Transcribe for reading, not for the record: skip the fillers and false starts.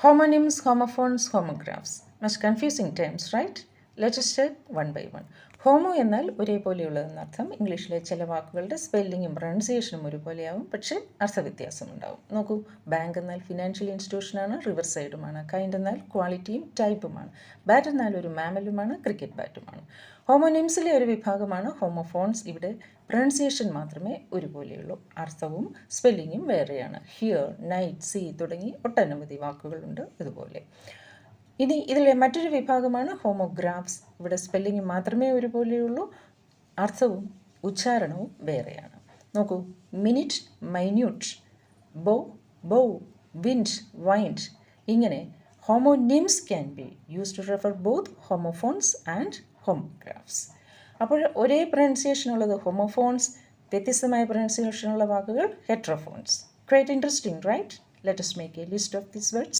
Homonyms, homophones, homographs. Much confusing terms, right? Let us check one by one. Homo എന്നാൽ ഒരേപോലെയുള്ളതെന്നർത്ഥം. ഇംഗ്ലീഷിലെ ചില വാക്കുകളുടെ സ്പെല്ലിങ്ങും പ്രൊനൗൺസിയേഷനും ഒരുപോലെയാവും, പക്ഷേ അർത്ഥവ്യത്യാസമുണ്ടാവും. നോക്കൂ, ബാങ്ക് എന്നാൽ ഫിനാൻഷ്യൽ ഇൻസ്റ്റിറ്റ്യൂഷനാണ്, റിവർ സൈഡുമാണ്. കൈൻഡ് എന്നാൽ ക്വാളിറ്റിയും ടൈപ്പുമാണ്. ബാറ്റ് എന്നാൽ ഒരു മാമലുമാണ്, ക്രിക്കറ്റ് ബാറ്റുമാണ്. ഹോമോനിംസിലെ ഒരു വിഭാഗമാണ് ഹോമോഫോൺസ്. ഇവിടെ പ്രൊനൗൺസിയേഷൻ മാത്രമേ ഒരുപോലെയുള്ളൂ, അർത്ഥവും സ്പെല്ലിങ്ങും വേറെയാണ്. ഹിയർ, നൈറ്റ്, സീ തുടങ്ങി ഒട്ടനവധി വാക്കുകളുണ്ട് ഇതുപോലെ. ഇനി ഇതിലെ മറ്റൊരു വിഭാഗമാണ് ഹോമോഗ്രാഫ്സ്. ഇവിടെ സ്പെല്ലിംഗ് മാത്രമേ ഒരുപോലെയുള്ളൂ, അർത്ഥവും ഉച്ചാരണവും വേറെയാണ്. നോക്കൂ, മിനിറ്റ്, മൈന്യൂട്ട്, ബോ, ബോ, വിൻഡ്, വൈൻഡ്. ഇങ്ങനെ homonyms can be use to refer both homophones and homographs. അപ്പോൾ ഒരേ പ്രൊനൗൺസിയേഷൻ ഉള്ളത് ഹോമോഫോൺസ്, വ്യത്യസ്തമായ പ്രൊനൗൺസിയേഷനുള്ള വാക്കുകൾ ഹെട്രോഫോൺസ്. Quite interesting, right? Let us make a list of these words.